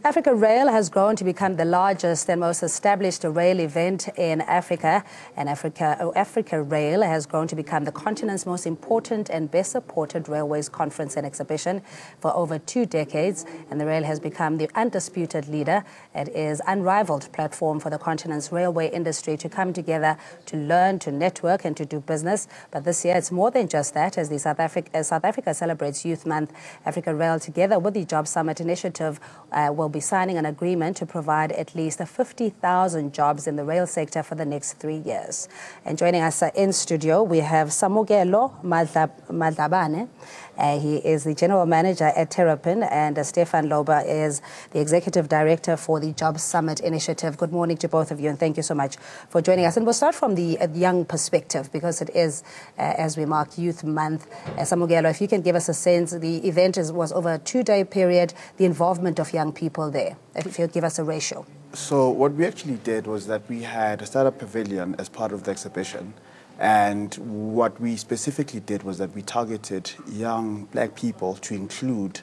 Africa Rail has grown to become the largest and most established rail event in Africa. And Africa Rail has grown to become the continent's most important and best supported railways conference and exhibition for over 2 decades. And the rail has become the undisputed leader. It is an unrivaled platform for the continent's railway industry to come together, to learn, to network and to do business. But this year it's more than just that. As South Africa celebrates Youth Month, Africa Rail, together with the Job Summit initiative, will be signing an agreement to provide at least 50,000 jobs in the rail sector for the next 3 years. And joining us in studio, we have Samkelwa Madlabane. He is the General Manager at Terrapinn, and Stefan Lauber is the Executive Director for the Job Summit initiative. Good morning to both of you, and thank you so much for joining us. And we'll start from the young perspective, because it is, as we mark Youth Month. Samkelwa, if you can give us a sense, the event was over a 2-day period, the involvement of young people there, if you give us a ratio. So what we actually did was that we had a startup pavilion as part of the exhibition. And what we specifically did was that we targeted young black people to include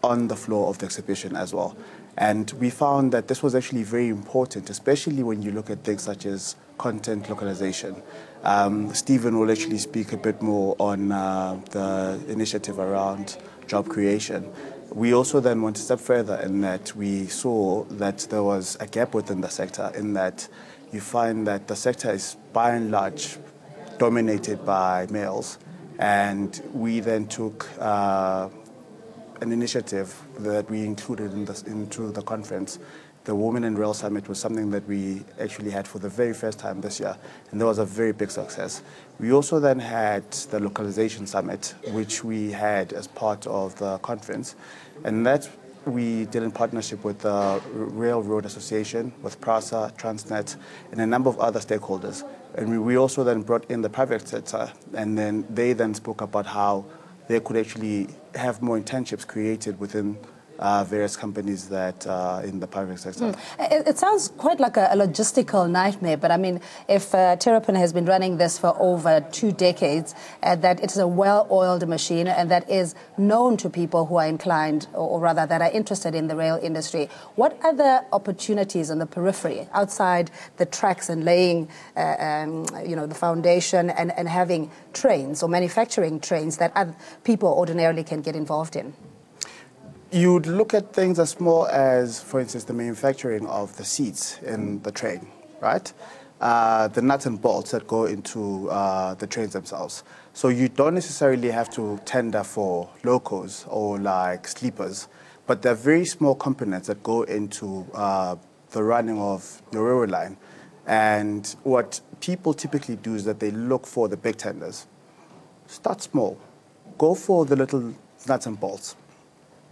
on the floor of the exhibition as well. And we found that this was actually very important, especially when you look at things such as content localization. Stephen will actually speak a bit more on the initiative around job creation. We also then went a step further in that we saw that there was a gap within the sector, in that you find that the sector is by and large dominated by males. And we then took an initiative that we included into the conference. The Women in Rail Summit was something that we actually had for the very first time this year, and that was a very big success. We also then had the Localization Summit, which we had as part of the conference, and that we did in partnership with the Railroad Association, with PRASA, Transnet, and a number of other stakeholders. And we also then brought in the private sector, and then they then spoke about how they could actually have more internships created within various companies that are in the private sector. It sounds quite like a logistical nightmare, but I mean, if Terrapinn has been running this for over 2 decades, that it's a well-oiled machine and that is known to people who are inclined, or rather that are interested in the rail industry, what other opportunities on the periphery, outside the tracks and laying the foundation and having trains or manufacturing trains that other people ordinarily can get involved in? You'd look at things as small as, for instance, the manufacturing of the seats in the train, right? The nuts and bolts that go into the trains themselves. So you don't necessarily have to tender for locos or like sleepers, but there are very small components that go into the running of your railway line. And what people typically do is that they look for the big tenders. Start small. Go for the little nuts and bolts,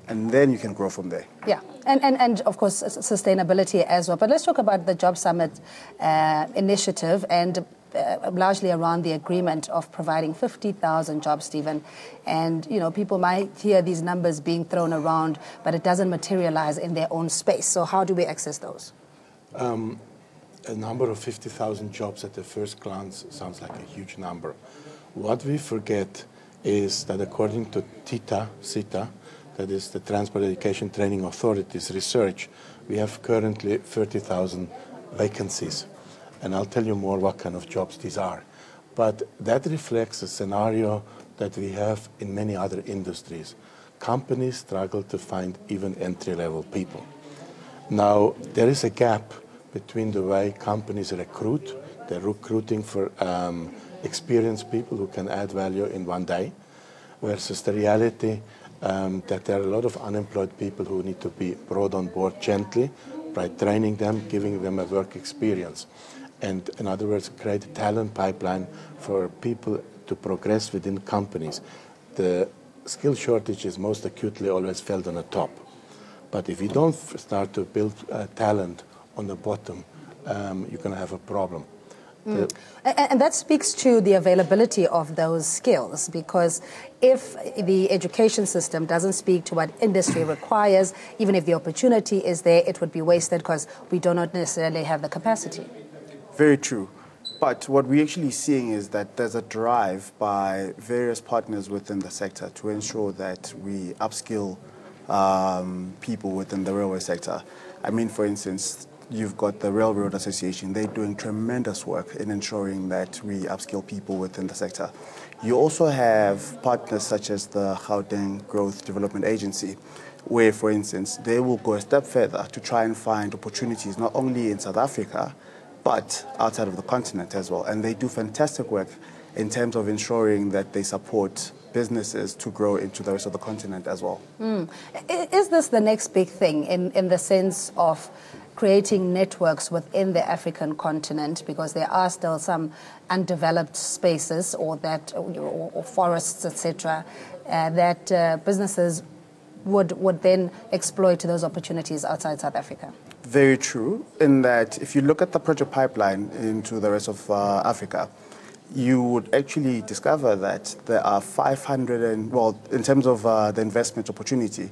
and then you can grow from there. Yeah, and of course, sustainability as well. But let's talk about the Job Summit initiative and largely around the agreement of providing 50,000 jobs, Stephen. And, people might hear these numbers being thrown around, but it doesn't materialize in their own space. So how do we access those? A number of 50,000 jobs at the first glance sounds like a huge number. What we forget is that according to CITA, that is the Transport Education Training Authority's research, we have currently 30,000 vacancies. And I'll tell you more what kind of jobs these are. But that reflects a scenario that we have in many other industries. Companies struggle to find even entry-level people. Now, there is a gap between the way companies recruit. They're recruiting for experienced people who can add value in one day, versus the reality that there are a lot of unemployed people who need to be brought on board gently by training them, giving them a work experience. And in other words, create a talent pipeline for people to progress within companies. The skill shortage is most acutely always felt on the top. But if you don't start to build talent on the bottom, you're going to have a problem. And that speaks to the availability of those skills, because if the education system doesn't speak to what industry requires, even if the opportunity is there, it would be wasted because we do not necessarily have the capacity. Very true. But what we're actually seeing is that there's a drive by various partners within the sector to ensure that we upskill people within the railway sector. I mean, for instance, you've got the Railroad Association. They're doing tremendous work in ensuring that we upskill people within the sector. You also have partners such as the Gauteng Growth Development Agency, where, for instance, they will go a step further to try and find opportunities not only in South Africa, but outside of the continent as well. And they do fantastic work in terms of ensuring that they support businesses to grow into the rest of the continent as well. Is this the next big thing in the sense of creating networks within the African continent, because there are still some undeveloped spaces or forests, etc., that businesses would then exploit those opportunities outside South Africa? Very true, in that if you look at the project pipeline into the rest of Africa, you would actually discover that there are 500 in terms of the investment opportunity,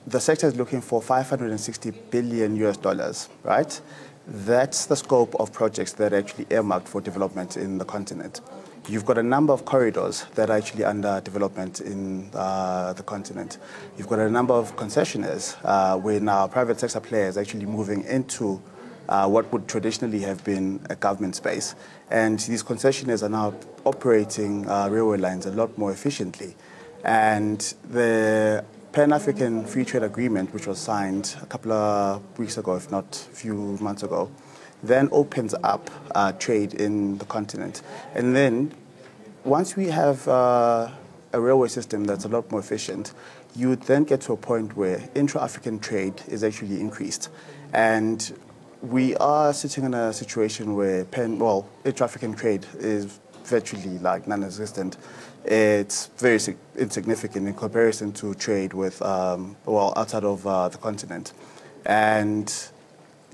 the sector is looking for $560 billion US, right? That's the scope of projects that are actually earmarked for development in the continent. You've got a number of corridors that are actually under development in the continent. You've got a number of concessionaires where now private sector players are actually moving into what would traditionally have been a government space. And these concessionaires are now operating railway lines a lot more efficiently. And the Pan-African Free Trade Agreement, which was signed a couple of weeks ago, if not a few months ago, then opens up trade in the continent. And then once we have a railway system that's a lot more efficient, you would then get to a point where intra-African trade is actually increased. And we are sitting in a situation where intra-African trade is virtually like non-existent. It's very insignificant in comparison to trade with, outside of the continent. And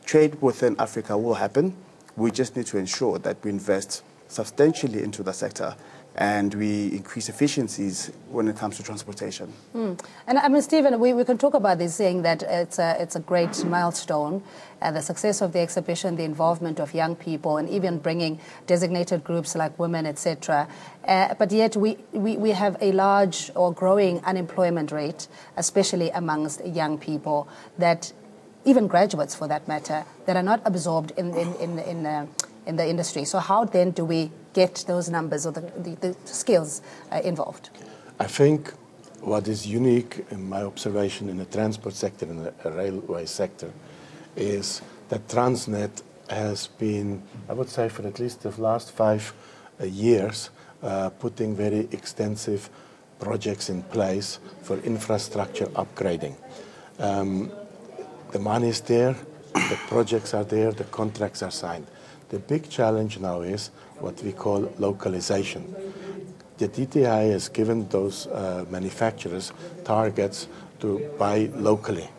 trade within Africa will happen. We just need to ensure that we invest substantially into the sector and we increase efficiencies when it comes to transportation. And I mean, Stephen, we can talk about this, saying that it's a great milestone, the success of the exhibition, the involvement of young people, and even bringing designated groups like women, etc. But yet we have a large or growing unemployment rate, especially amongst young people, that even graduates, for that matter, that are not absorbed in the industry. So how then do we get those numbers or the skills involved? I think what is unique in my observation in the transport sector and the railway sector is that Transnet has been, I would say, for at least the last 5 years, putting very extensive projects in place for infrastructure upgrading. The money is there, the projects are there, the contracts are signed. The big challenge now is what we call localization. The DTI has given those manufacturers targets to buy locally,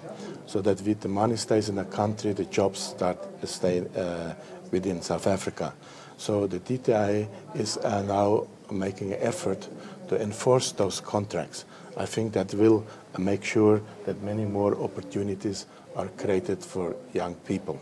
so that if the money stays in the country, the jobs stay within South Africa. So the DTI is now making an effort to enforce those contracts. I think that will make sure that many more opportunities are created for young people.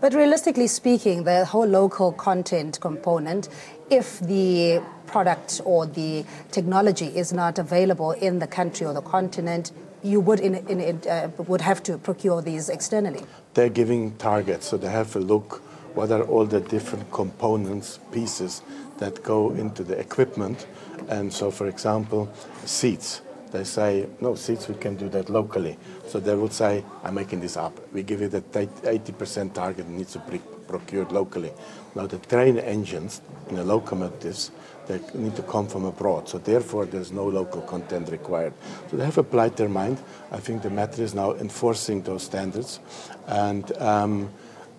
But realistically speaking, the whole local content component, if the product or the technology is not available in the country or the continent, you would have to procure these externally. They're giving targets, so they have a look what are all the different components, pieces that go into the equipment. And so, for example, seats. They say, no, seats, we can do that locally. So they will say, I'm making this up. We give it that 80% target needs to be procured locally. Now, the train engines in the locomotives, they need to come from abroad. So therefore, there's no local content required. So they have applied their mind. I think the matter is now enforcing those standards. And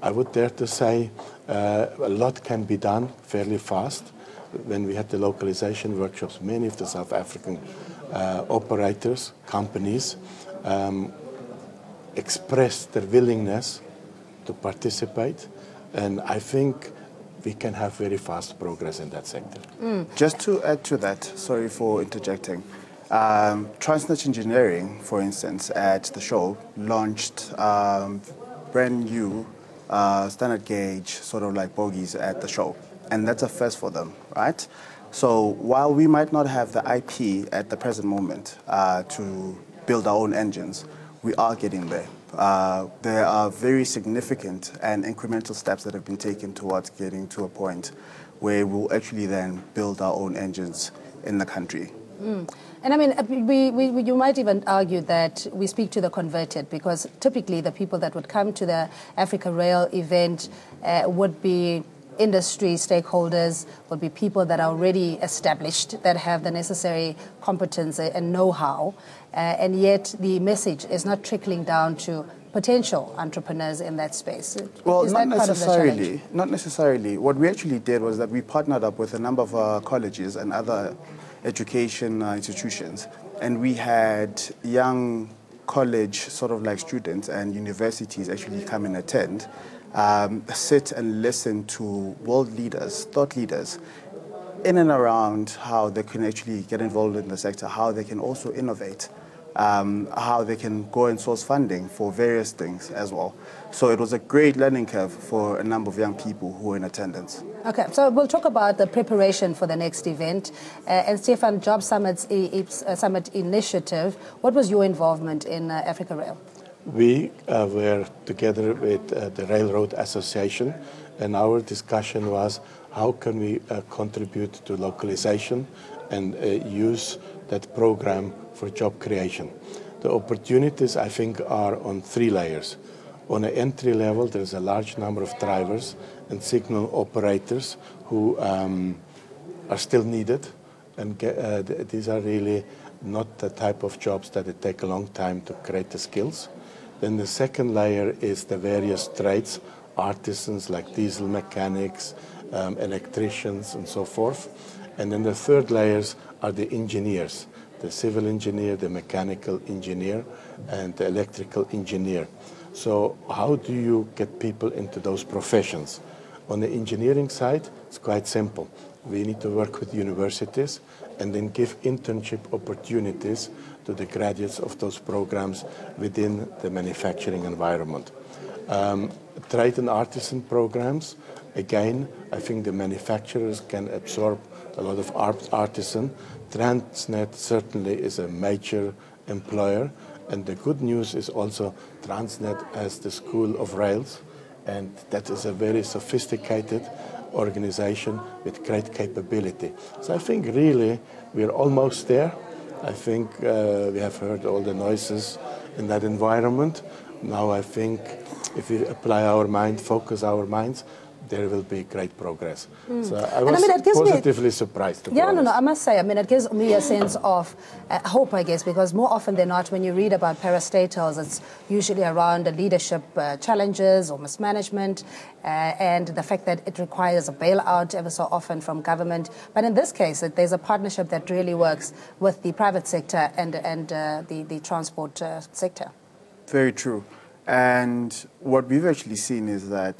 I would dare to say a lot can be done fairly fast. When we had the localization workshops, many of the South African operators, companies, expressed their willingness to participate, and I think we can have very fast progress in that sector. Just to add to that, sorry for interjecting, Transnet Engineering, for instance, at the show, launched brand new standard gauge sort of like bogies at the show, and that's a first for them, right? So while we might not have the IP at the present moment to build our own engines. We are getting there. There are very significant and incremental steps that have been taken towards getting to a point where we'll actually then build our own engines in the country. And I mean, you might even argue that we speak to the converted, because typically the people that would come to the Africa Rail event would be industry stakeholders, would be people that are already established, that have the necessary competence and know-how, and yet the message is not trickling down to potential entrepreneurs in that space. Well, is not that part of the challenge? Not necessarily. What we actually did was that we partnered up with a number of colleges and other education institutions, and we had young college sort of like students and universities actually come and attend, sit and listen to world leaders, thought leaders, in and around how they can actually get involved in the sector, how they can also innovate, how they can go and source funding for various things as well. So it was a great learning curve for a number of young people who were in attendance. Okay, so we'll talk about the preparation for the next event. And Stefan, Job Summit Initiative, what was your involvement in Africa Rail? We were together with the Railroad Association, and our discussion was how can we contribute to localization and use that program for job creation. The opportunities, I think, are on three layers. On an entry level, there's a large number of drivers and signal operators who are still needed, and these are really not the type of jobs that it take a long time to create the skills. Then the second layer is the various trades, artisans like diesel mechanics, electricians, and so forth. And then the third layers are the engineers, the civil engineer, the mechanical engineer, and the electrical engineer. So how do you get people into those professions? On the engineering side, it's quite simple. We need to work with universities and then give internship opportunities to the graduates of those programs within the manufacturing environment. Trade and artisan programs, again, I think the manufacturers can absorb a lot of artisan. Transnet certainly is a major employer, and the good news is also Transnet has the School of Rails, and that is a very sophisticated organization with great capability. So I think really we're almost there. I think we have heard all the noises in that environment. Now I think if we apply our mind, focus our minds, there will be great progress. So I was positively surprised. I must say, it gives me a sense of hope, I guess, because more often than not, when you read about parastatals, it's usually around the leadership challenges or mismanagement, and the fact that it requires a bailout ever so often from government. But in this case, there's a partnership that really works with the private sector and the transport sector. Very true. And what we've actually seen is that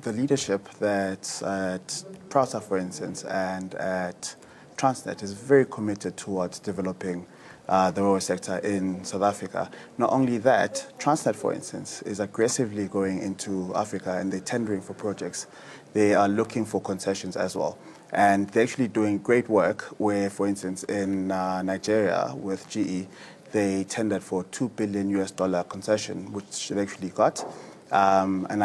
the leadership that's at PRASA, for instance, and at Transnet is very committed towards developing the railway sector in South Africa. Not only that, Transnet, for instance, is aggressively going into Africa and they're tendering for projects. They are looking for concessions as well. And they're actually doing great work where, for instance, in Nigeria with GE, they tendered for $2 billion concession, which they actually got. And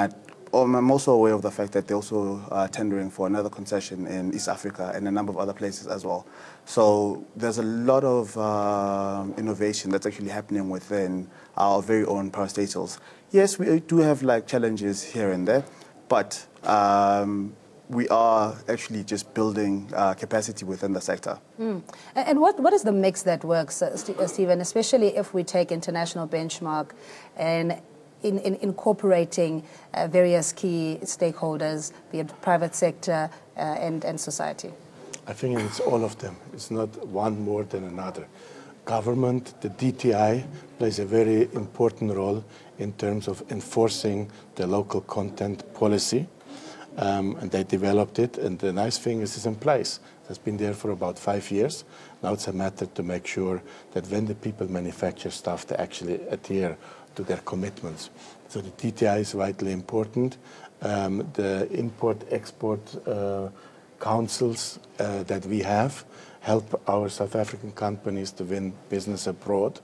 I'm also aware of the fact that they're also tendering for another concession in East Africa and a number of other places as well. So there's a lot of innovation that's actually happening within our very own parastatals. Yes, we do have challenges here and there, but we are actually just building capacity within the sector. And what is the mix that works, Stephen, especially if we take international benchmark and in incorporating various key stakeholders, be it private sector and society? I think it's all of them. It's not one more than another. Government, the DTI, plays a very important role in terms of enforcing the local content policy. And they developed it, and the nice thing is it's in place. It's been there for about 5 years. Now it's a matter to make sure that when the people manufacture stuff, they actually adhere to their commitments. So the DTI is vitally important. The import-export councils that we have help our South African companies to win business abroad.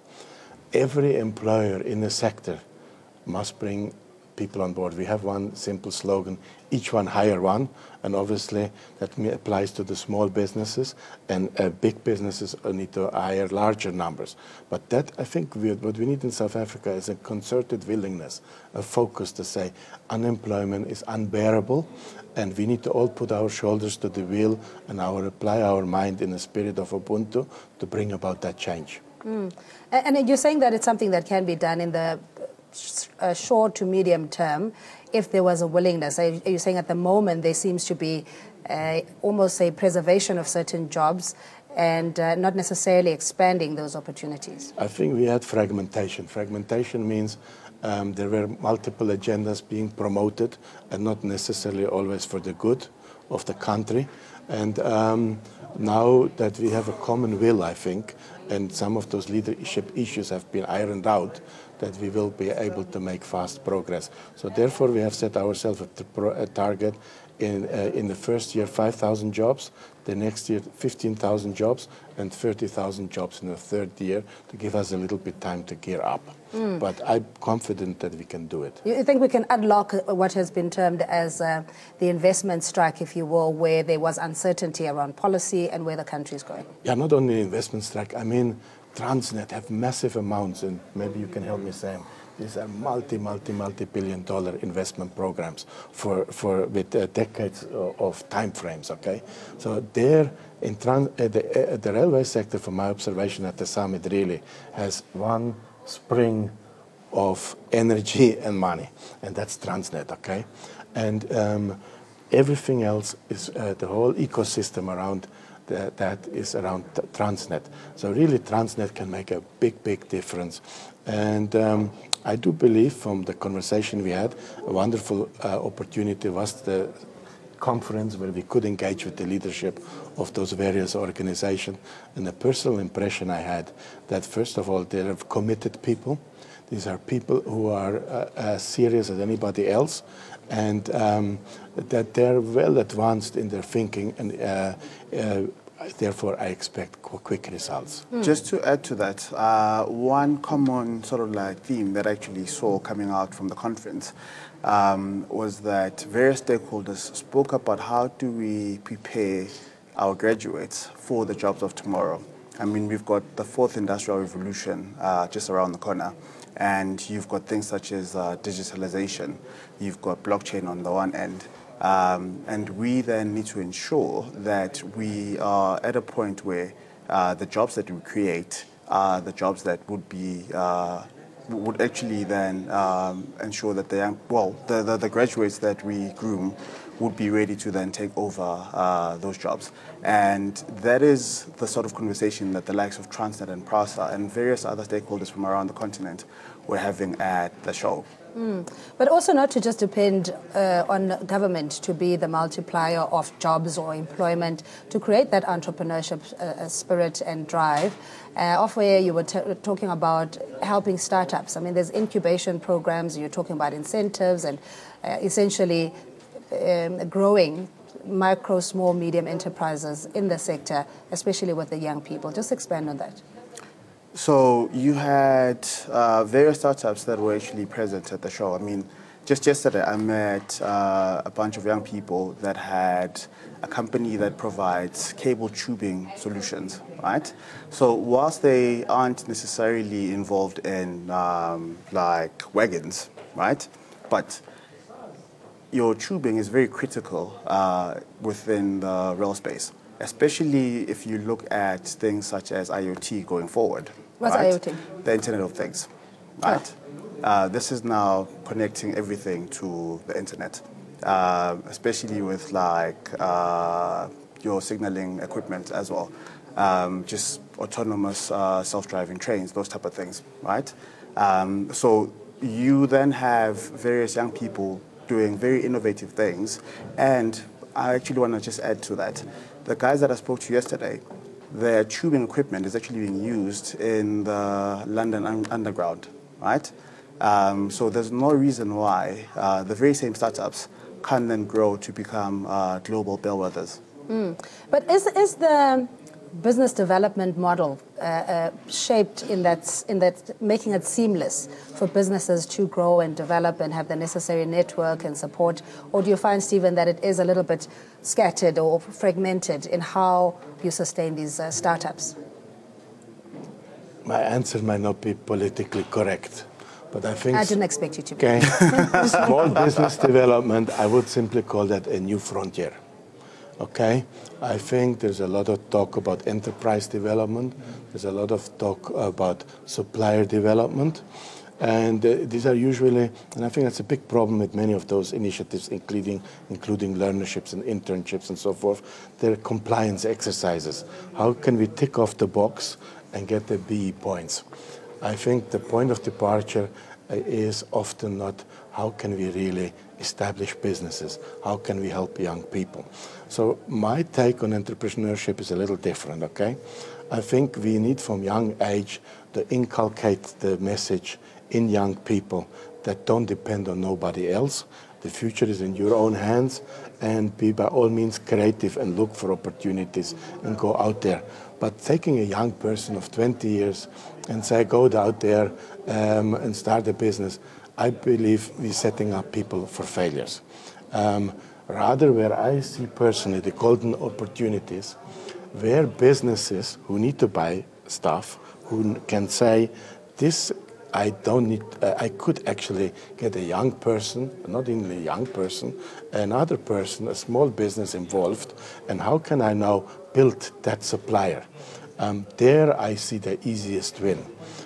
Every employer in the sector must bring people on board. We have one simple slogan, each one hire one, and obviously that applies to the small businesses, and big businesses need to hire larger numbers. But that, I think, what we need in South Africa is a concerted willingness, a focus to say unemployment is unbearable, and we need to all put our shoulders to the wheel and apply our mind in the spirit of Ubuntu to bring about that change. And you're saying that it's something that can be done in the short to medium term if there was a willingness. Are you saying at the moment there seems to be almost a preservation of certain jobs and not necessarily expanding those opportunities? I think we had fragmentation. Fragmentation means there were multiple agendas being promoted and not necessarily always for the good of the country. And now that we have a common will, I think, and some of those leadership issues have been ironed out, that we will be able to make fast progress. So therefore we have set ourselves a target in the first year 5,000 jobs, the next year 15,000 jobs, and 30,000 jobs in the third year to give us a little bit time to gear up. But I'm confident that we can do it. You think we can unlock what has been termed as the investment strike, if you will, where there was uncertainty around policy and where the country is going? Yeah, not only investment strike. I mean, Transnet have massive amounts, and maybe you can help me, Sam. These are multi-billion-dollar investment programs with decades of time frames. Okay, so there in the railway sector, from my observation at the summit, really has one spring of energy and money, and that's Transnet. Okay, and everything else is the whole ecosystem around. That is around Transnet. So really Transnet can make a big difference. And I do believe from the conversation we had, a wonderful opportunity was the conference where we could engage with the leadership of those various organizations. And the personal impression I had that first of all, they're committed people. These are people who are as serious as anybody else, and that they're well advanced in their thinking, and therefore I expect quick results. Just to add to that, one common sort of like theme that I actually saw coming out from the conference was that various stakeholders spoke about how do we prepare our graduates for the jobs of tomorrow. I mean, we've got the fourth industrial revolution just around the corner. And you've got things such as digitalization, you've got blockchain on the one end, and we then need to ensure that we are at a point where the jobs that we create are the jobs that would actually then ensure that the graduates that we groom would be ready to then take over those jobs. And that is the sort of conversation that the likes of Transnet and PRASA and various other stakeholders from around the continent were having at the show. But also not to just depend on government to be the multiplier of jobs or employment, to create that entrepreneurship spirit and drive. Off where you were talking about helping startups. I mean, there's incubation programs, you're talking about incentives and essentially growing micro, small, medium enterprises in the sector, especially with the young people. Just expand on that. So you had various startups that were actually present at the show. I mean, just yesterday I met a bunch of young people that had a company that provides cable tubing solutions, right? So whilst they aren't necessarily involved in like wagons, right? But your tubing is very critical within the rail space, especially if you look at things such as IoT going forward. What's right? IoT? The Internet of Things, right? This is now connecting everything to the internet, especially with like your signaling equipment as well, just autonomous self-driving trains, those type of things, right? So you then have various young people doing very innovative things, and I actually want to just add to that. The guys that I spoke to yesterday, their tubing equipment is actually being used in the London Underground, right? So there's no reason why the very same startups can then grow to become global bellwethers. But is the business development model shaped in that making it seamless for businesses to grow and develop and have the necessary network and support? Or do you find, Stephen, that it is a little bit scattered or fragmented in how you sustain these startups? My answer might not be politically correct, but I think... I didn't expect you to be. Okay. Small business development, I would simply call that a new frontier. Okay, I think there's a lot of talk about enterprise development. There's a lot of talk about supplier development. And these are usually, and I think that's a big problem with many of those initiatives, including learnerships and internships and so forth. They're compliance exercises. How can we tick off the box and get the BE points? I think the point of departure is often not how can we really establish businesses, how can we help young people. So my take on entrepreneurship is a little different, okay? I think we need from young age to inculcate the message in young people that don't depend on nobody else. The future is in your own hands, and be by all means creative and look for opportunities and go out there. But taking a young person of 20 years and say, go out there and start a business, I believe we're setting up people for failures. Rather, where I see personally the golden opportunities, where businesses who need to buy stuff, who can say, this I don't need, I could actually get a young person, not only a young person, another person, a small business involved, and how can I now build that supplier? There I see the easiest win.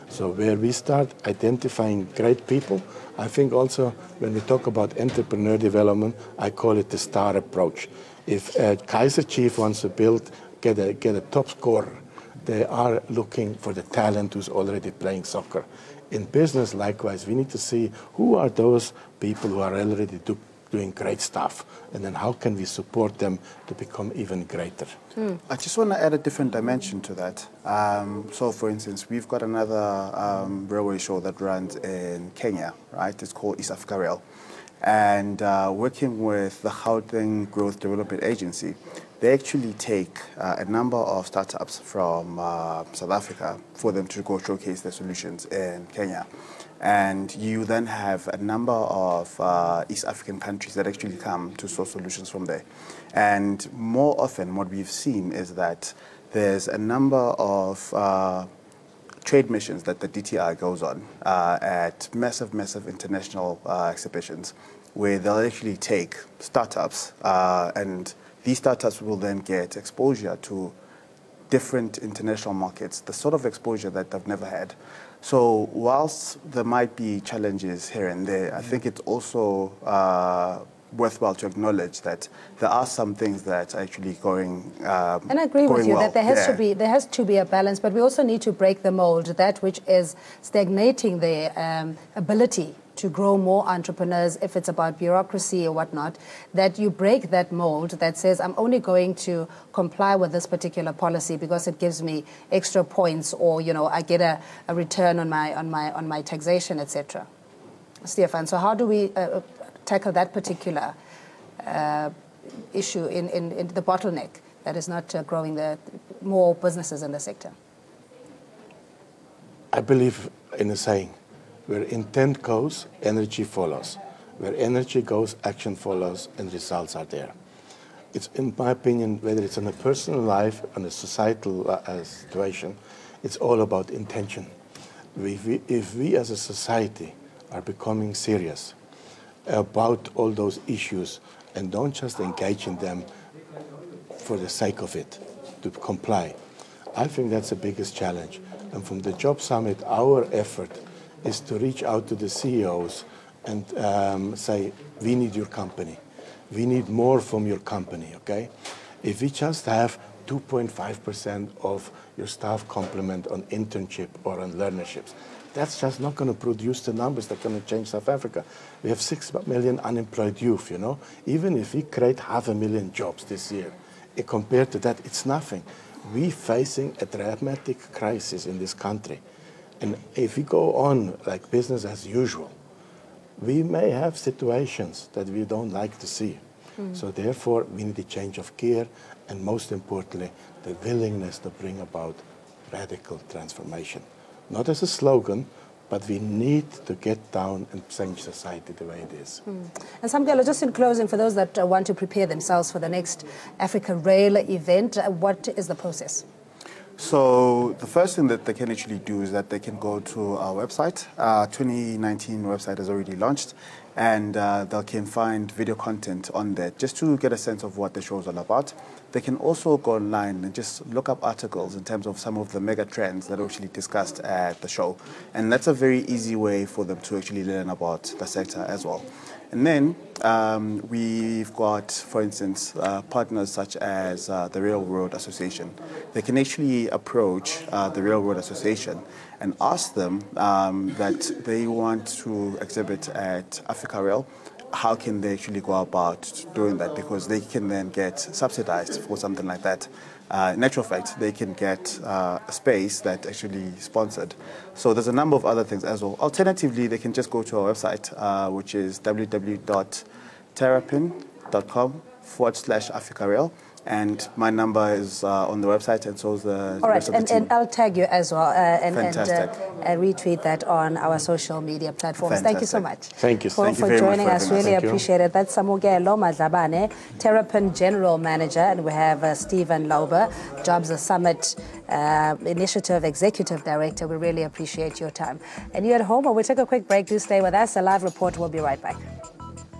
So where we start identifying great people, I think also when we talk about entrepreneur development, I call it the star approach. If a Kaiser Chief wants to get a top scorer, they are looking for the talent who's already playing soccer. In business, likewise, we need to see who are those people who are already doing great stuff, and then how can we support them to become even greater. I just want to add a different dimension to that. So, for instance, we've got another railway show that runs in Kenya, right? It's called East Africa Rail. And working with the Gauteng Growth Development Agency, they actually take a number of startups from South Africa for them to go showcase their solutions in Kenya. And you then have a number of East African countries that actually come to source solutions from there. And more often what we've seen is that there's a number of trade missions that the DTI goes on at massive international exhibitions, where they'll actually take startups and these startups will then get exposure to different international markets, the sort of exposure that they've never had. So whilst there might be challenges here and there, I think it's also worthwhile to acknowledge that there are some things that are actually going and I agree with you well. That there has to be a balance, but we also need to break the mold, that which is stagnating the ability to grow more entrepreneurs, if it's about bureaucracy or whatnot, that you break that mold that says, I'm only going to comply with this particular policy because it gives me extra points, or I get a return on my taxation, etc. Stefan, so how do we tackle that particular issue in the bottleneck that is not growing more businesses in the sector? I believe in a saying, where intent goes, energy follows. Where energy goes, action follows, and results are there. It's, in my opinion, whether it's in a personal life and a societal situation, it's all about intention. If we as a society are becoming serious about all those issues and don't just engage in them for the sake of it, to comply, I think that's the biggest challenge. And from the Job Summit, our effort is to reach out to the CEOs and say, we need your company. We need more from your company, okay? If we just have 2.5% of your staff complement on internship or on learnerships, that's just not going to produce the numbers that are going to change South Africa. We have 6 million unemployed youth, Even if we create 500,000 jobs this year, compared to that, it's nothing. We're facing a dramatic crisis in this country. And if we go on like business as usual, we may have situations that we don't like to see. So therefore, we need a change of gear, and most importantly, the willingness to bring about radical transformation. Not as a slogan, but we need to get down and change society the way it is. And Samkelwa, just in closing, for those that want to prepare themselves for the next Africa Rail event, what is the process? So the first thing that they can actually do is that they can go to our website. 2019 website has already launched, and they can find video content on there just to get a sense of what the show is all about. They can also go online and just look up articles in terms of some of the mega trends that are actually discussed at the show. And that's a very easy way for them to actually learn about the sector as well. And then we've got, for instance, partners such as the Railroad Association. They can actually approach the Railroad Association and ask them that they want to exhibit at Africa Rail. How can they actually go about doing that? Because they can then get subsidized for something like that. In actual fact, they can get a space that actually sponsored. So there's a number of other things as well. Alternatively, they can just go to our website, which is www.terrapinn.com/Africa Rail. And my number is on the website, and so is the All right, rest of the team. and I'll tag you as well and retweet that on our social media platforms. Fantastic. Thank you so much. Thank you. For very joining much us. for having Really us. appreciate it. That's Samkelwa Madlabane, Terrapinn General Manager, and we have Stefan Lauber, Jobs Summit Initiative Executive Director. We really appreciate your time. And you at home, while we take a quick break, do stay with us. A live report will be right back.